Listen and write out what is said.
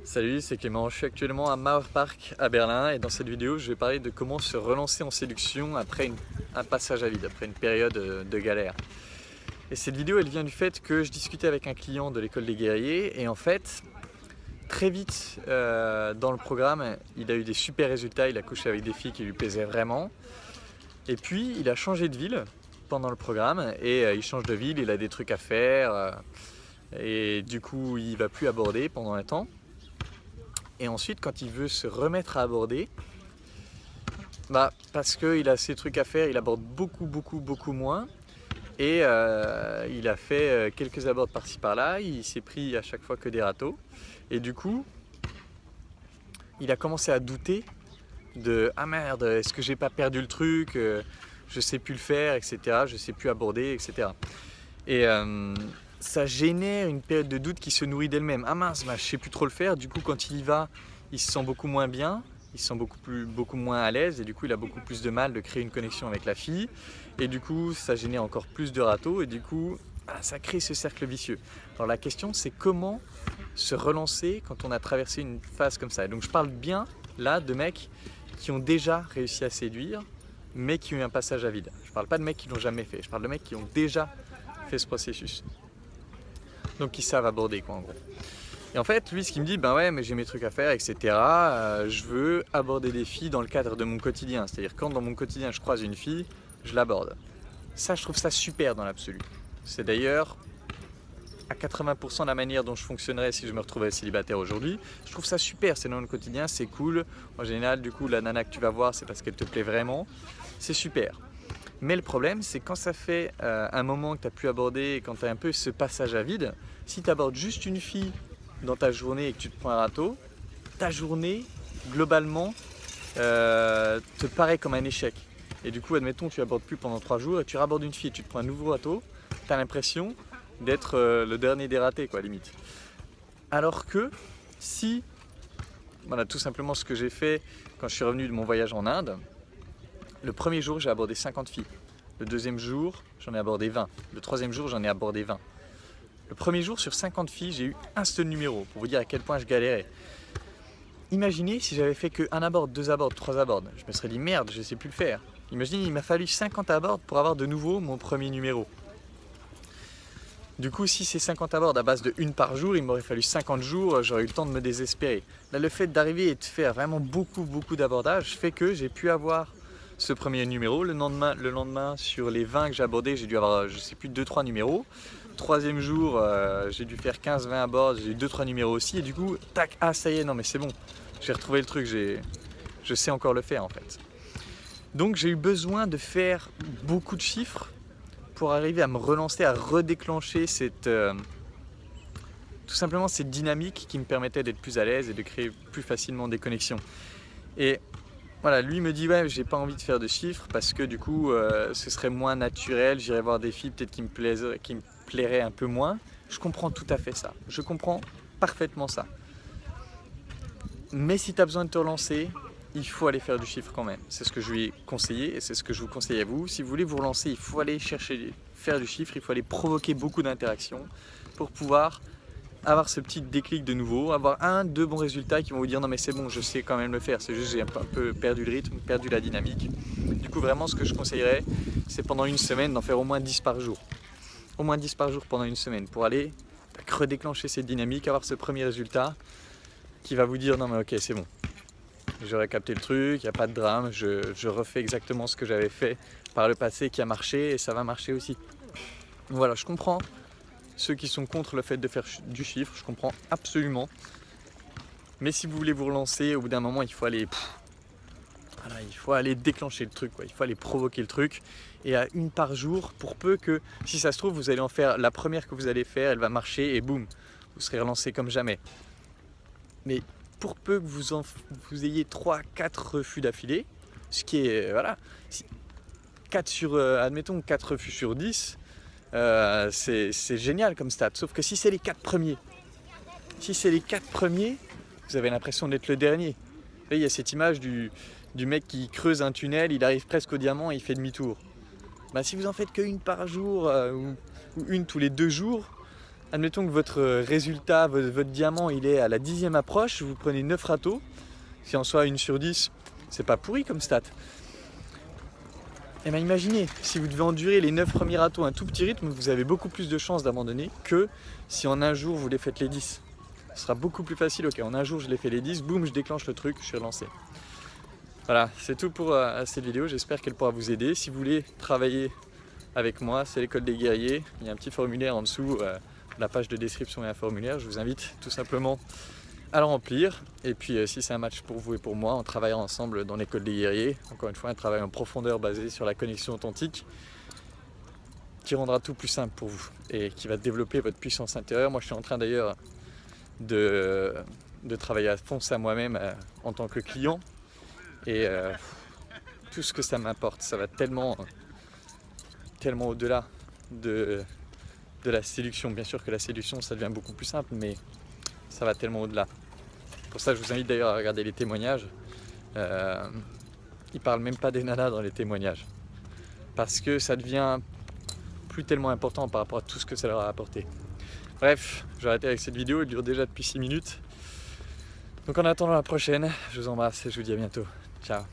Salut, c'est Clément. Je suis actuellement à Mauerpark à Berlin et dans cette vidéo, je vais parler de comment se relancer en séduction après un passage à vide, après une période de galère. Et cette vidéo, elle vient du fait que je discutais avec un client de l'école des guerriers et en fait, très vite dans le programme, il a eu des super résultats, il a couché avec des filles qui lui plaisaient vraiment. Et puis, il a changé de ville pendant le programme et il change de ville, il a des trucs à faire et du coup, il va plus aborder pendant un temps. Et ensuite, quand il veut se remettre à aborder, parce qu'il a ses trucs à faire, il aborde beaucoup moins. Et il a fait quelques abords par-ci par-là, il s'est pris à chaque fois que des râteaux. Et du coup, il a commencé à douter de « Ah merde, est-ce que j'ai pas perdu le truc je sais plus le faire, etc. Je sais plus aborder, etc. » Et ça génère une période de doute qui se nourrit d'elle-même. Ah mince, je sais plus trop le faire. Du coup, quand il y va, il se sent beaucoup moins bien, il se sent beaucoup moins à l'aise et du coup, il a beaucoup plus de mal de créer une connexion avec la fille. Et du coup, ça génère encore plus de râteaux et du coup, ça crée ce cercle vicieux. Alors la question, c'est comment se relancer quand on a traversé une phase comme ça. Et donc, je parle bien là de mecs qui ont déjà réussi à séduire, mais qui ont eu un passage à vide. Je parle pas de mecs qui l'ont jamais fait. Je parle de mecs qui ont déjà fait ce processus. Donc ils savent aborder quoi en gros. Et en fait lui ce qu'il me dit, ben ouais mais j'ai mes trucs à faire etc. Je veux aborder des filles dans le cadre de mon quotidien. C'est-à-dire quand dans mon quotidien je croise une fille, je l'aborde. Ça je trouve ça super dans l'absolu. C'est d'ailleurs à 80% la manière dont je fonctionnerais si je me retrouvais célibataire aujourd'hui. Je trouve ça super, c'est dans le quotidien, c'est cool. En général du coup la nana que tu vas voir c'est parce qu'elle te plaît vraiment. C'est super. Mais le problème, c'est quand ça fait un moment que tu as pu aborder, quand tu as un peu ce passage à vide, si tu abordes juste une fille dans ta journée et que tu te prends un râteau, ta journée, globalement, te paraît comme un échec. Et du coup, admettons, tu abordes plus pendant 3 jours et tu rabordes une fille et tu te prends un nouveau râteau, tu as l'impression d'être le dernier des ratés, quoi, limite. Alors que si, voilà, tout simplement ce que j'ai fait quand je suis revenu de mon voyage en Inde, le premier jour, j'ai abordé 50 filles. Le deuxième jour, j'en ai abordé 20. Le troisième jour, j'en ai abordé 20. Le premier jour, sur 50 filles, j'ai eu un seul numéro, pour vous dire à quel point je galérais. Imaginez si j'avais fait que 1 abord, 2 abords, 3 abords. Je me serais dit merde, je sais plus le faire. Imaginez, il m'a fallu 50 abords pour avoir de nouveau mon premier numéro. Du coup, si c'est 50 abords à base de 1 par jour, il m'aurait fallu 50 jours, j'aurais eu le temps de me désespérer. Là, le fait d'arriver et de faire vraiment beaucoup d'abordages fait que j'ai pu avoir ce premier numéro. Le lendemain, sur les 20 que j'ai abordés, j'ai dû avoir, je sais plus, 2-3 numéros. Troisième jour, j'ai dû faire 15-20 abords, j'ai eu 2-3 numéros aussi. Et du coup, tac, ah ça y est, non mais c'est bon. J'ai retrouvé le truc, je sais encore le faire en fait. Donc j'ai eu besoin de faire beaucoup de chiffres pour arriver à me relancer, à redéclencher tout simplement cette dynamique qui me permettait d'être plus à l'aise et de créer plus facilement des connexions. Et voilà, lui me dit ouais j'ai pas envie de faire de chiffres parce que du coup ce serait moins naturel, j'irais voir des filles peut-être qui me plairaient un peu moins. Je comprends tout à fait ça, je comprends parfaitement ça. Mais si tu as besoin de te relancer, il faut aller faire du chiffre quand même. C'est ce que je lui ai conseillé et c'est ce que je vous conseille à vous. Si vous voulez vous relancer, il faut aller chercher, faire du chiffre, il faut aller provoquer beaucoup d'interactions pour pouvoir avoir ce petit déclic de nouveau, avoir 1-2 bons résultats qui vont vous dire non mais c'est bon, je sais quand même le faire, c'est juste j'ai un peu perdu le rythme, perdu la dynamique. Du coup vraiment ce que je conseillerais, c'est pendant une semaine d'en faire au moins 10 par jour. Au moins 10 par jour pendant une semaine pour aller redéclencher cette dynamique, avoir ce premier résultat qui va vous dire non mais ok c'est bon. J'aurais capté le truc, il n'y a pas de drame, je refais exactement ce que j'avais fait par le passé qui a marché et ça va marcher aussi. Voilà, je comprends ceux qui sont contre le fait de faire du chiffre, je comprends absolument. Mais si vous voulez vous relancer, au bout d'un moment, il faut aller, voilà, il faut aller déclencher le truc, quoi. Il faut aller provoquer le truc. Et à 1 par jour, pour peu que, si ça se trouve, vous allez en faire la première que vous allez faire, elle va marcher et boum, vous serez relancé comme jamais. Mais pour peu que vous ayez 3-4 refus d'affilée, ce qui est, voilà, 4 sur, admettons 4 refus sur 10, c'est génial comme stat. Sauf que si c'est les 4 premiers, vous avez l'impression d'être le dernier. Vous voyez, il y a cette image du mec qui creuse un tunnel, il arrive presque au diamant et il fait demi-tour. Si vous en faites que 1 par jour ou 1 tous les 2 jours, admettons que votre résultat, votre diamant, il est à la 10e approche, vous prenez 9 râteaux, si en soit 1 sur 10, c'est pas pourri comme stat. Et bien imaginez, si vous devez endurer les 9 premiers râteaux à un tout petit rythme, vous avez beaucoup plus de chances d'abandonner que si en un jour vous les faites les 10. Ce sera beaucoup plus facile, ok, en un jour je les fais les 10, boum, je déclenche le truc, je suis relancé. Voilà, c'est tout pour cette vidéo, j'espère qu'elle pourra vous aider. Si vous voulez travailler avec moi, c'est l'école des guerriers, il y a un petit formulaire en dessous, la page de description et un formulaire, je vous invite tout simplement à le remplir. Et puis si c'est un match pour vous et pour moi, on travaillera ensemble dans l'école des guerriers. Encore une fois, un travail en profondeur basé sur la connexion authentique qui rendra tout plus simple pour vous et qui va développer votre puissance intérieure. Moi je suis en train d'ailleurs de travailler à fond ça moi-même en tant que client et tout ce que ça m'apporte, ça va tellement au-delà de la séduction. Bien sûr que la séduction ça devient beaucoup plus simple, mais ça va tellement au-delà. Pour ça je vous invite d'ailleurs à regarder les témoignages. Ils parlent même pas des nanas dans les témoignages parce que ça devient plus tellement important par rapport à tout ce que ça leur a apporté. Bref, je vais arrêter avec cette vidéo, elle dure déjà depuis 6 minutes. Donc en attendant la prochaine, je vous embrasse et je vous dis à bientôt. Ciao.